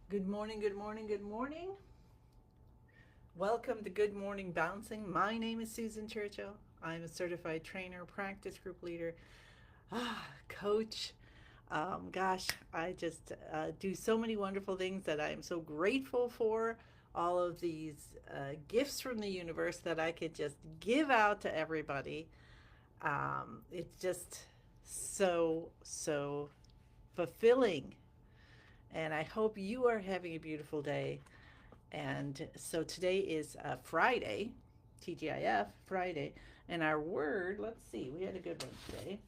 Good morning, good morning, good morning. Welcome to Good Morning Bouncing. My name is Susan Churchill. I'm a certified trainer, practice group leader, coach. I just do so many wonderful things that I am so grateful for. All of these gifts from the universe that I could just give out to everybody. It's just so fulfilling. And I hope you are having a beautiful day. And so today is Friday, TGIF, Friday. And our word, let's see, we had a good one today.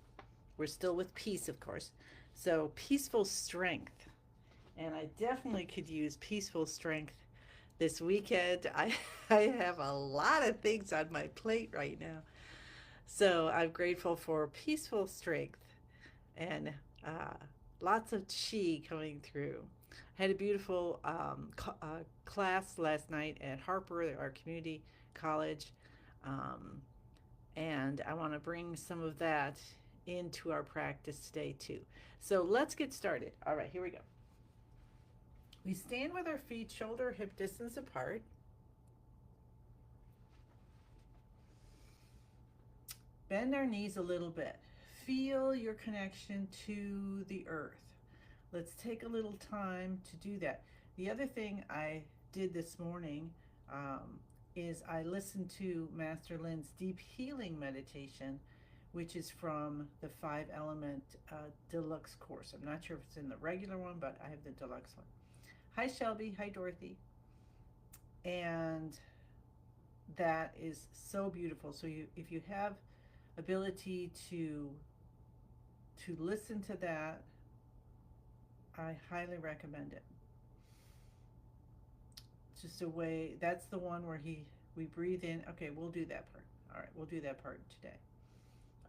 We're still with peace, of course. So, peaceful strength. And I definitely could use peaceful strength this weekend. I have a lot of things on my plate right now. So, I'm grateful for peaceful strength and uh, lots of chi coming through. I had a beautiful class last night at Harper, our community college, um, and I want to bring some of that into our practice today too. So let's get started. All right, here we go. We stand with our feet shoulder hip distance apart. Bend our knees a little bit. Feel your connection to the earth. Let's take a little time to do that. The other thing I did this morning is I listened to Master Lin's deep healing meditation, which is from the Five Element Deluxe course. I'm not sure if it's in the regular one, but I have the deluxe one. Hi, Shelby. Hi, Dorothy. And that is so beautiful. So if you have ability to listen to that, I highly recommend it. Just a way, that's the one where we breathe in. Okay, we'll do that part. All right, we'll do that part today.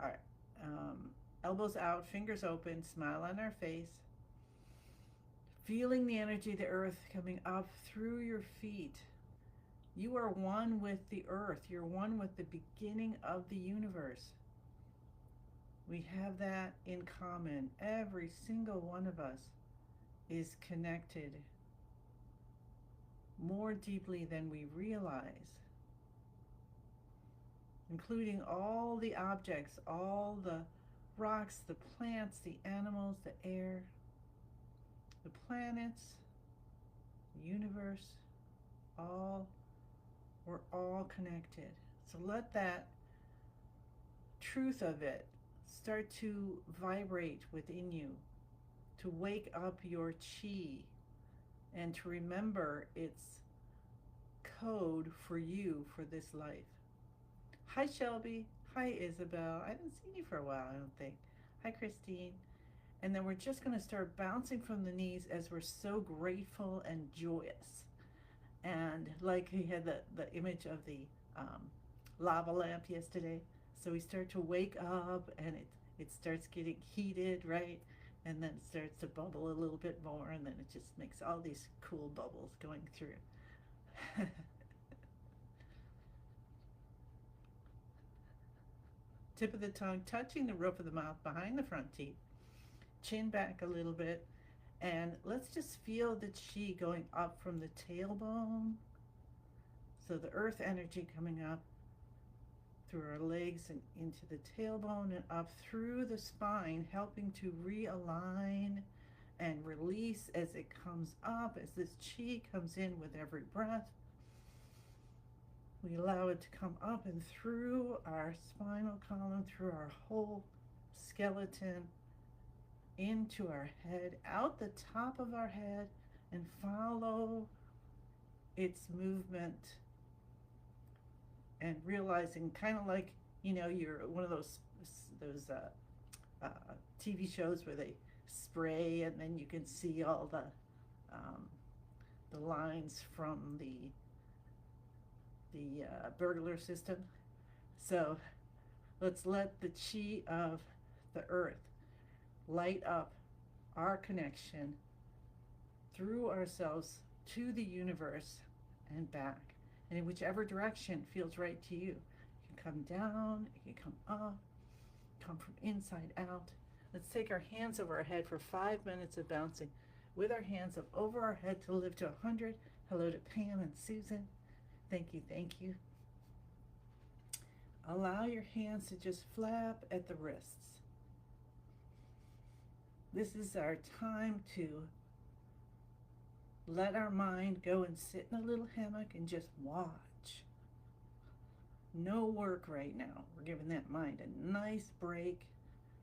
All right. um, Elbows out, fingers open, smile on our face, feeling the energy of the earth coming up through your feet. You are one with the earth. You're one with the beginning of the universe. We have that in common. Every single one of us is connected more deeply than we realize, including all the objects, all the rocks, the plants, the animals, the air, the planets, the universe, all, we're all connected. So let that truth of it start to vibrate within you, to wake up your chi, and to remember its code for you for this life. Hi, Shelby. Hi, Isabel. I haven't seen you for a while, I don't think. Hi, Christine. And then we're just going to start bouncing from the knees as we're so grateful and joyous. And like we had the image of the um, lava lamp yesterday. So we start to wake up and it starts getting heated, right? And then it starts to bubble a little bit more, and then it just makes all these cool bubbles going through. Tip of the tongue touching the roof of the mouth behind the front teeth, chin back a little bit, and let's just feel the chi going up from the tailbone. So the earth energy coming up through our legs and into the tailbone and up through the spine, helping to realign and release as it comes up, as this chi comes in with every breath. We allow it to come up and through our spinal column, through our whole skeleton, into our head, out the top of our head, and follow its movement, and realizing, kind of like, you're one of those uh, TV shows where they spray and then you can see all um, the lines from the burglar system. So let's let the chi of the earth light up our connection through ourselves to the universe and back. And in whichever direction feels right to you. It can come down, it can come up, come from inside out. Let's take our hands over our head for 5 minutes of bouncing. with our hands up over our head to live to 100. Hello to Pam and Susan. Thank you, thank you. Allow your hands to just flap at the wrists. This is our time to let our mind go and sit in a little hammock and just watch. No work right now. We're giving that mind a nice break.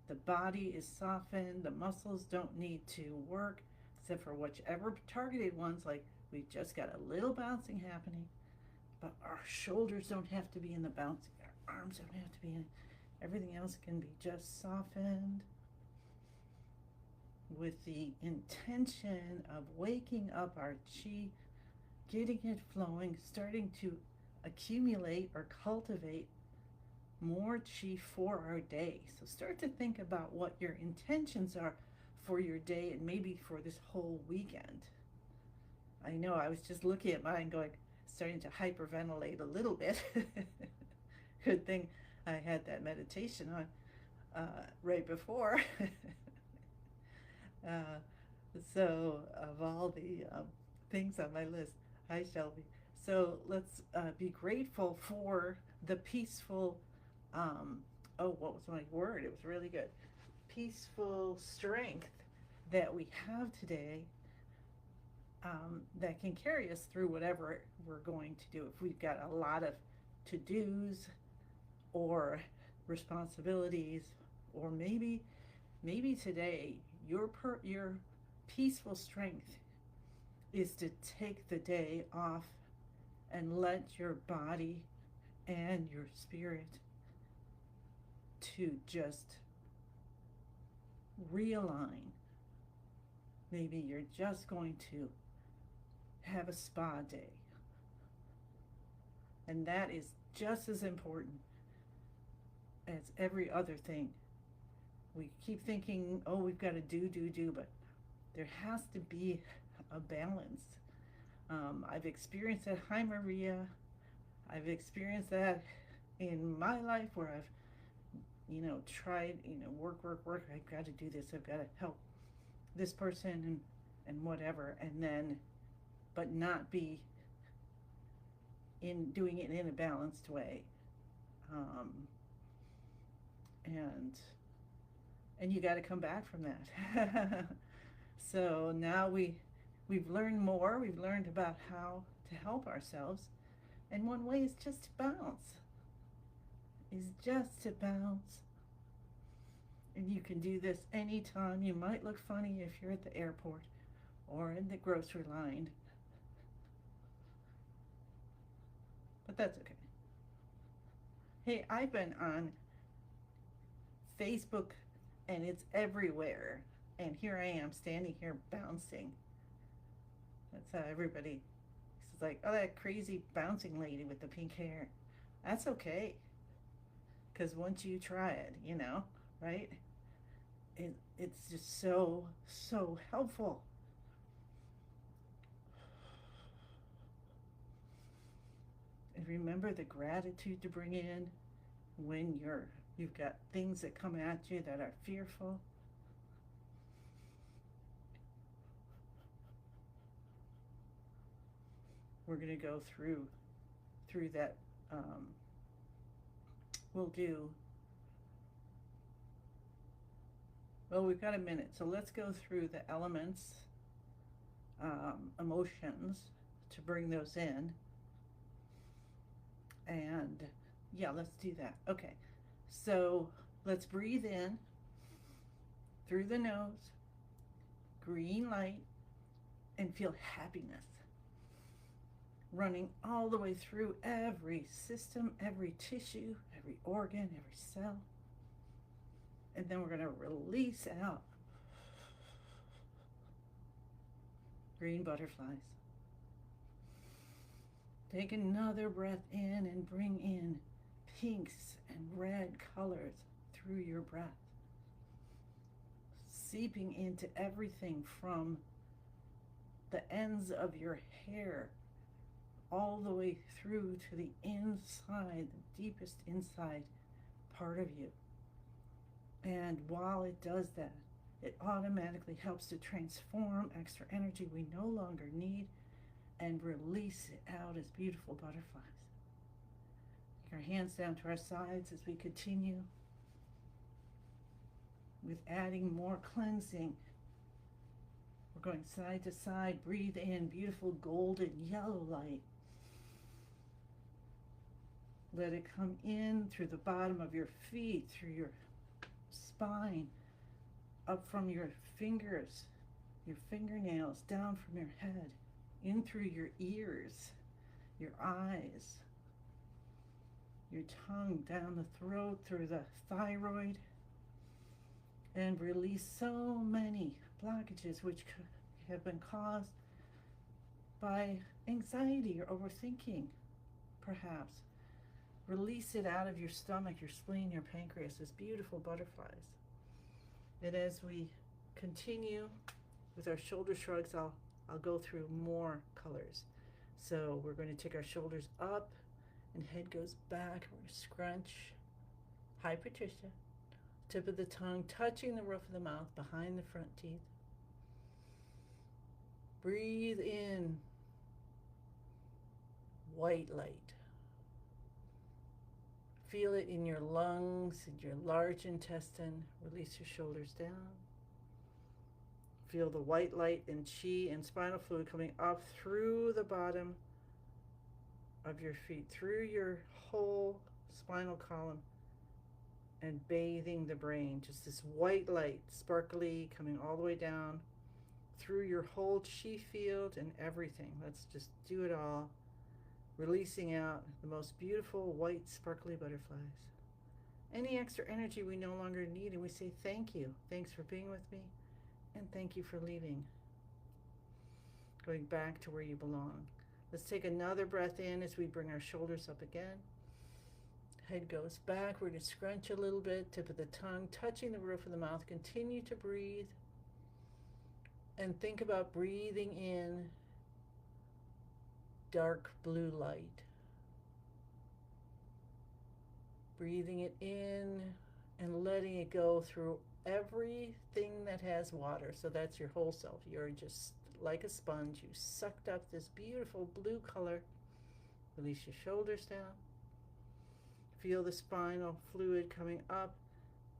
The body is softened. The muscles don't need to work except for whichever targeted ones, like we've just got a little bouncing happening, but our shoulders don't have to be in the bouncing. Our arms don't have to be in it. Everything else can be just softened with the intention of waking up our chi, getting it flowing, starting to accumulate or cultivate more chi for our day. So start to think about what your intentions are for your day and maybe for this whole weekend. I know I was just looking at mine going, starting to hyperventilate a little bit. Good thing I had that meditation on right before. So of all the things on my list, hi Shelby. So let's be grateful for the peaceful, oh, what was my word? It was really good. Peaceful strength that we have today, that can carry us through whatever we're going to do. If we've got a lot of to-dos or responsibilities, or maybe today your peaceful strength is to take the day off and let your body and your spirit to just realign. Maybe you're just going to have a spa day. And that is just as important as every other thing. We keep thinking, oh, we've got to do, but there has to be a balance. I've experienced that. Hi, Maria. I've experienced that in my life where I've, tried, work. I've got to do this. I've got to help this person and whatever. And then, but not be in doing it in a balanced way. And you got to come back from that. So now we've learned more. We've learned about how to help ourselves. And one way is just to bounce. And you can do this anytime. You might look funny if you're at the airport or in the grocery line. But that's okay. Hey, I've been on Facebook and it's everywhere. And here I am standing here bouncing. That's how everybody is like, oh, that crazy bouncing lady with the pink hair. That's okay. Because once you try it, right? It's just so helpful. And remember the gratitude to bring in when you've got things that come at you that are fearful. We're going to go through that. We've got a minute, so let's go through the elements, emotions, to bring those in. And yeah, let's do that. Okay, so let's breathe in through the nose, green light, and feel happiness running all the way through every system, every tissue, every organ, every cell. And then we're going to release out green butterflies. Take another breath in and bring in pinks and red colors through your breath, seeping into everything from the ends of your hair all the way through to the inside, the deepest inside part of you. And while it does that, It automatically helps to transform extra energy we no longer need and release it out as beautiful butterflies. Take our hands down to our sides as we continue with adding more cleansing. We're going side to side. Breathe in beautiful golden yellow light. Let it come in through the bottom of your feet, through your spine, up from your fingers, your fingernails, down from your head, in through your ears, your eyes, your tongue, down the throat, through the thyroid, and release so many blockages which have been caused by anxiety or overthinking, perhaps. Release it out of your stomach, your spleen, your pancreas, as beautiful butterflies. And as we continue with our shoulder shrugs, I'll go through more colors. So we're going to take our shoulders up and head goes back. We're going to scrunch. Hi, Patricia. Tip of the tongue touching the roof of the mouth behind the front teeth. Breathe in white light. Feel it in your lungs, in your large intestine. Release your shoulders down. Feel the white light and chi and spinal fluid coming up through the bottom of your feet, through your whole spinal column, and bathing the brain. Just this white light, sparkly, coming all the way down through your whole chi field and everything. Let's just do it all. Releasing out the most beautiful white sparkly butterflies. Any extra energy we no longer need, and we say thank you. Thanks for being with me, and thank you for leaving. Going back to where you belong. Let's take another breath in as we bring our shoulders up again. Head goes back. We're going to scrunch a little bit. Tip of the tongue touching the roof of the mouth. Continue to breathe. And think about breathing in dark blue light. Breathing it in and letting it go through everything that has water. So that's your whole self. You're just like a sponge. You sucked up this beautiful blue color. Release your shoulders down. Feel the spinal fluid coming up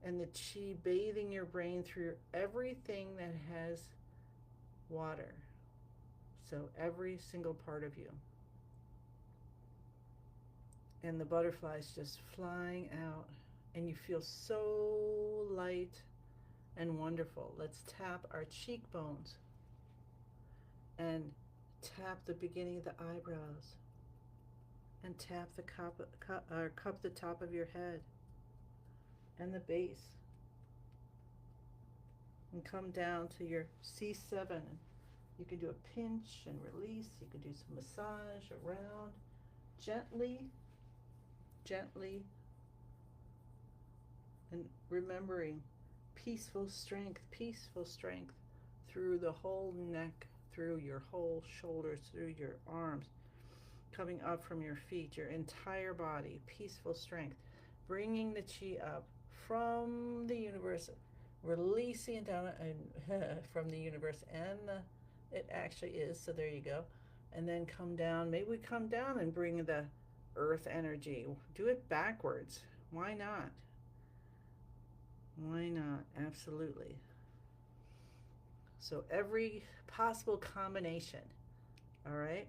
and the chi bathing your brain through everything that has water. So every single part of you. And the butterflies just flying out. And you feel so light and wonderful. Let's tap our cheekbones. And tap the beginning of the eyebrows. And tap the cup the top of your head. And the base. And come down to your C7. You can do a pinch and release. You can do some massage around. Gently, gently. And remembering peaceful strength through the whole neck, through your whole shoulders, through your arms, coming up from your feet, your entire body, peaceful strength. Bringing the chi up from the universe, releasing it down and from the universe, and it actually is, so there you go. And then come down. Maybe we come down and bring the earth energy. Do it backwards. Why not? Why not? Absolutely. So every possible combination. All right?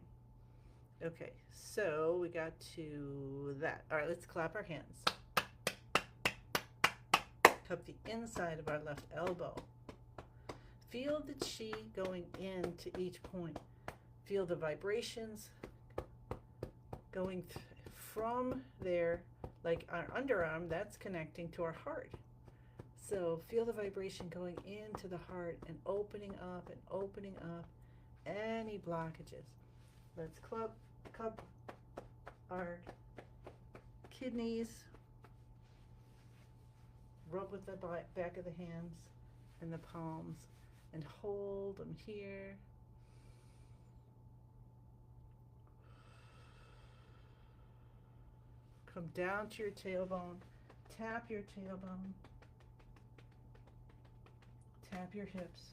Okay, so we got to that. All right, let's clap our hands. Cup the inside of our left elbow. Feel the chi going into each point. Feel the vibrations going from there, like our underarm, that's connecting to our heart. So feel the vibration going into the heart and opening up any blockages. Let's cup our kidneys. Rub with the back of the hands and the palms and hold them here. Come down to your tailbone. Tap your tailbone. Tap your hips.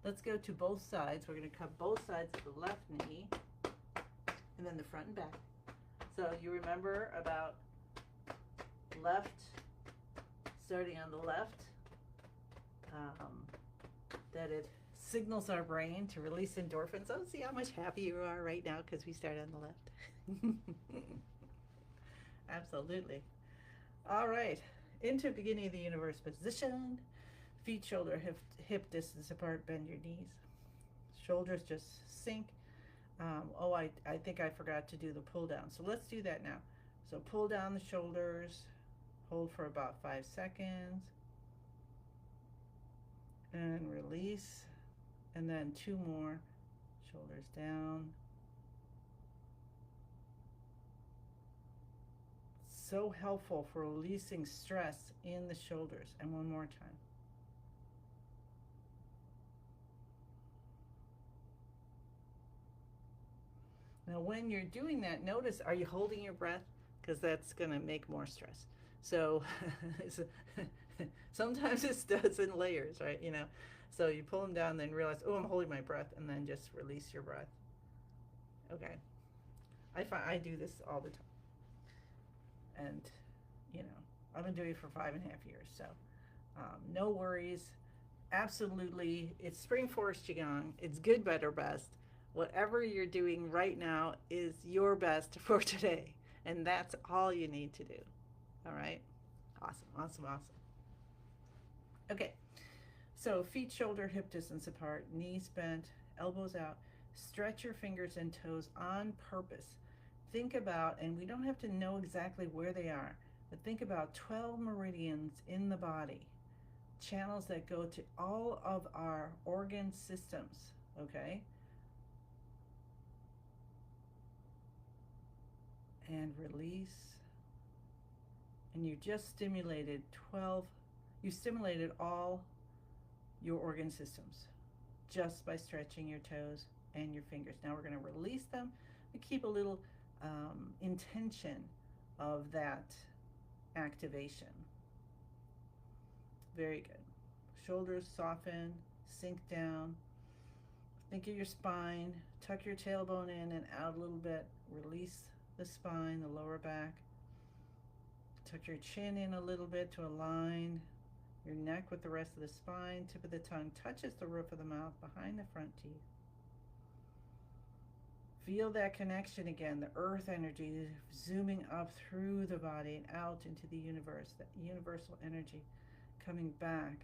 Let's go to both sides. We're going to cup both sides of the left knee and then the front and back. So you remember about left, starting on the left, that it signals our brain to release endorphins. Oh, see how much happy you are right now because we started on the left. Absolutely. All right, into beginning of the universe position. Feet, shoulder, hip distance apart, bend your knees. Shoulders just sink. I think I forgot to do the pull down. So let's do that now. So pull down the shoulders, hold for about 5 seconds, and release. And then 2 more, shoulders down. So helpful for releasing stress in the shoulders. And one more time. Now when you're doing that, notice, are you holding your breath? Because that's going to make more stress. So sometimes it does in layers, right? You know, so you pull them down, then realize, oh, I'm holding my breath, and then just release your breath. Okay. I do this all the time. And, you know, I've been doing it for 5.5 years. So no worries. Absolutely. It's Spring Forest Qigong. It's good, better, best. Whatever you're doing right now is your best for today. And that's all you need to do. All right? Awesome, awesome, awesome. Okay. So feet, shoulder, hip distance apart, knees bent, elbows out. Stretch your fingers and toes on purpose. Think about, and we don't have to know exactly where they are, but think about 12 meridians in the body, channels that go to all of our organ systems, okay? And release. And you just stimulated you stimulated all your organ systems just by stretching your toes and your fingers. Now we're going to release them and keep a little intention of that activation. Very good. Shoulders soften, sink down. Think of your spine. Tuck your tailbone in and out a little bit. Release the spine, the lower back. Tuck your chin in a little bit to align your neck with the rest of the spine. Tip of the tongue touches the roof of the mouth behind the front teeth. Feel that connection again, the earth energy zooming up through the body and out into the universe, that universal energy coming back.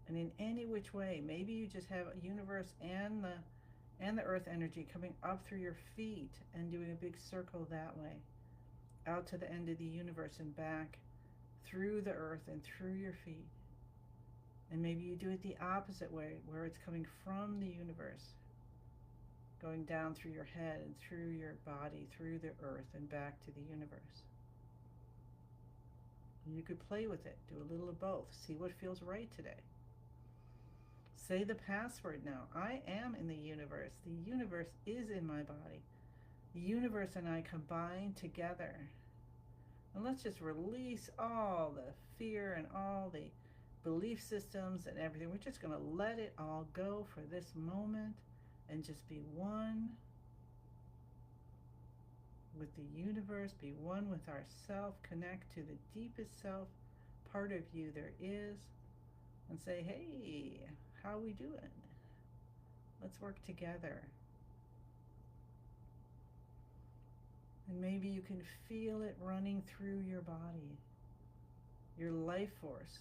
And in any which way, maybe you just have a universe and the earth energy coming up through your feet and doing a big circle that way, out to the end of the universe and back through the earth and through your feet. And maybe you do it the opposite way, where it's coming from the universe, going down through your head and through your body, through the earth and back to the universe. And you could play with it, do a little of both, see what feels right today. Say the password now. I am in the universe. The universe is in my body. The universe and I combine together. And let's just release all the fear and all the belief systems and everything. We're just going to let it all go for this moment and just be one with the universe, be one with ourself, connect to the deepest self part of you there is, and say, hey, how are we doing? Let's work together. And maybe you can feel it running through your body, your life force.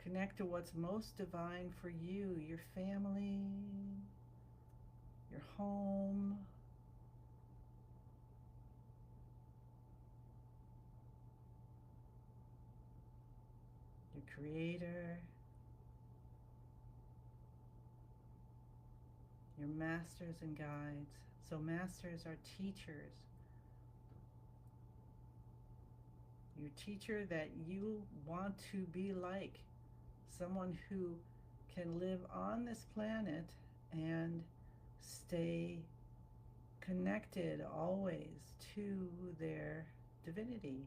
Connect to what's most divine for you, your family, your home, your creator, your masters and guides. So masters are teachers. Your teacher that you want to be like. Someone who can live on this planet and stay connected always to their divinity,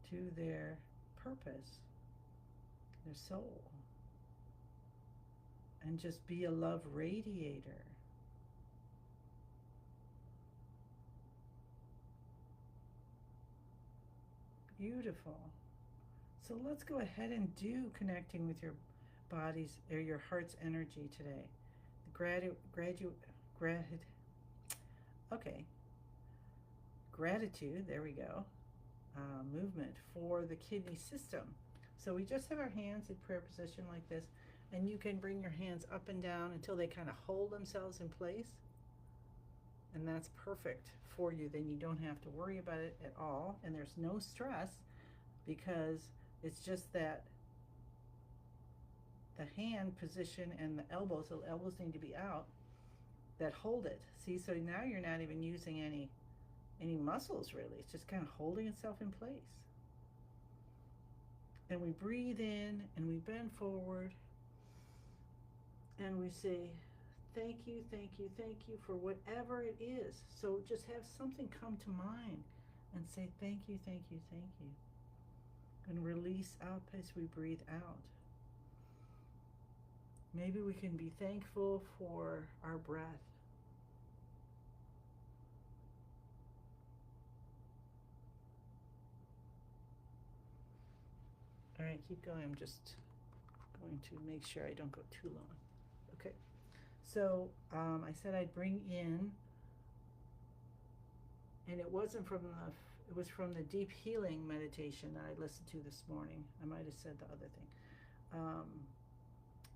to their purpose, their soul, and just be a love radiator. Beautiful. So let's go ahead and do connecting with your body's or your heart's energy today. Grad, okay, gratitude, there we go, movement for the kidney system. So we just have our hands in prayer position like this, and you can bring your hands up and down until they kind of hold themselves in place. And that's perfect for you. Then you don't have to worry about it at all. And there's no stress because it's just that the hand position and the elbows need to be out, that hold it. See, so now you're not even using any muscles really. It's just kind of holding itself in place. And we breathe in and we bend forward and we say, thank you, thank you, thank you for whatever it is. So just have something come to mind and say, thank you, thank you, thank you. And release out as we breathe out. Maybe we can be thankful for our breath. All right, keep going. I'm just going to make sure I don't go too long. Okay. So I said I'd bring in, and it was from the deep healing meditation that I listened to this morning. I might have said the other thing,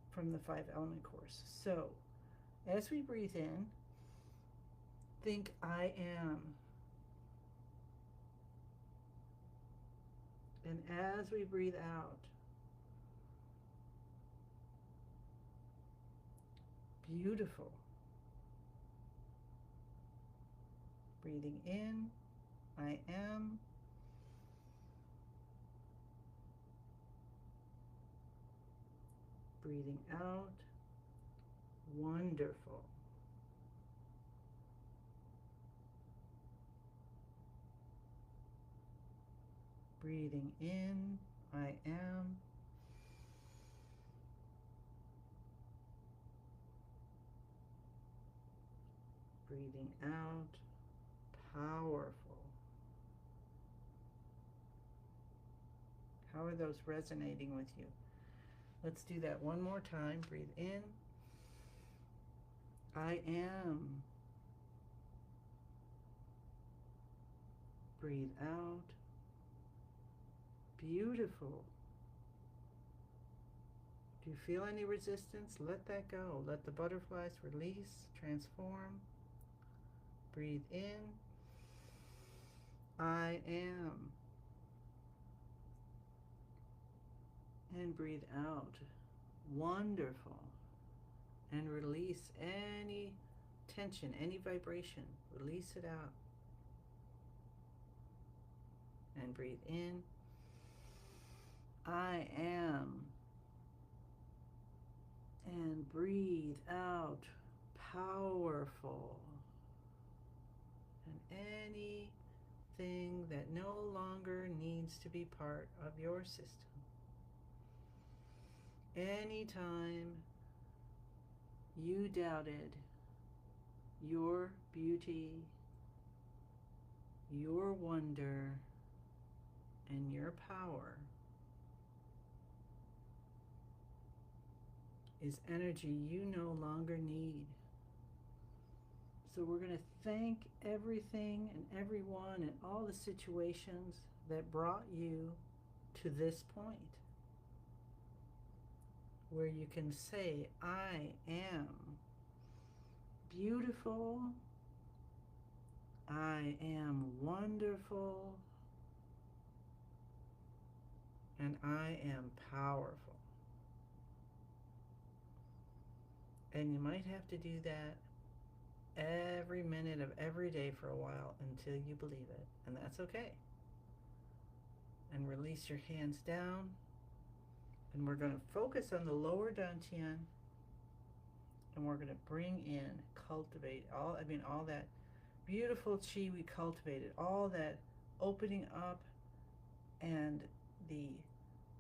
from the 5 element course. So as we breathe in, think I am. And as we breathe out, beautiful. Breathing in, I am. Breathing out, wonderful. Breathing in, I am. Breathing out, powerful. How are those resonating with you? Let's do that one more time. Breathe in, I am. Breathe out, beautiful. Do you feel any resistance? Let that go. Let the butterflies release, transform. Breathe in, I am. And breathe out, wonderful. And release any tension, any vibration. Release it out. And breathe in, I am. And breathe out, powerful. And anything that no longer needs to be part of your system. Anytime you doubted your beauty, your wonder, and your power, is energy you no longer need. So we're going to thank everything and everyone and all the situations that brought you to this point, where you can say, I am beautiful, I am wonderful, and I am powerful. And you might have to do that every minute of every day for a while until you believe it, and that's okay. And release your hands down, and we're going to focus on the lower dantian, And we're going to bring in, cultivate all that beautiful chi we cultivated, all that opening up and the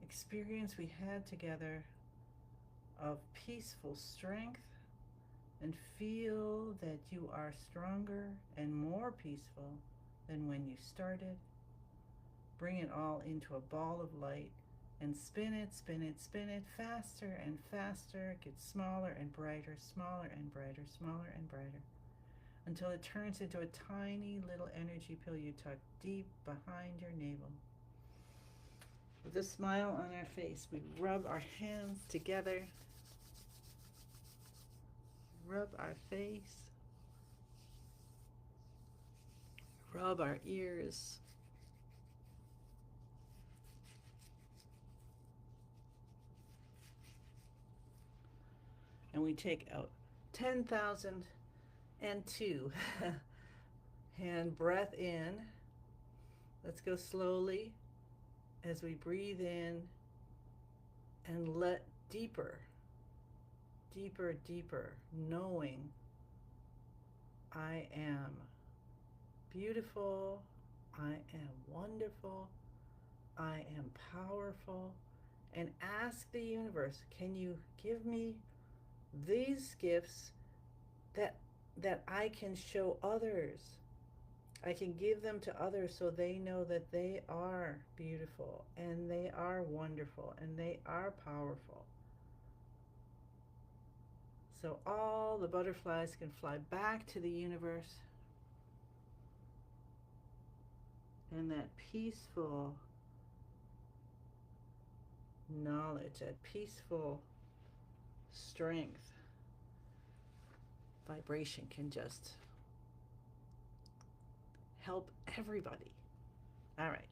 experience we had together of peaceful strength, and feel that you are stronger and more peaceful than when you started. Bring it all into a ball of light and spin it, spin it, spin it faster and faster. It gets smaller and brighter, smaller and brighter, smaller and brighter, until it turns into a tiny little energy pill you tuck deep behind your navel. With a smile on our face, we rub our hands together, rub our face, rub our ears, and we take out 10,002 hand breath in. Let's go slowly as we breathe in and let deeper, deeper, deeper, knowing I am beautiful, I am wonderful, I am powerful, and ask the universe, can you give me these gifts that I can show others? I can give them to others so they know that they are beautiful and they are wonderful and they are powerful. So all the butterflies can fly back to the universe, and that peaceful knowledge, that peaceful strength vibration can just help everybody. All right.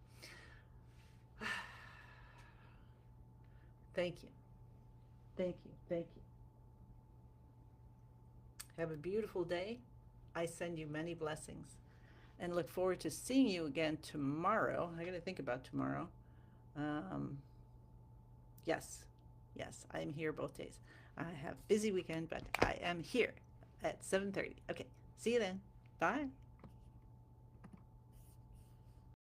Thank you. Thank you. Thank you. Have a beautiful day. I send you many blessings and look forward to seeing you again tomorrow. I got to think about tomorrow. Yes, I'm here both days. I have busy weekend, but I am here at 7:30. Okay, see you then. Bye.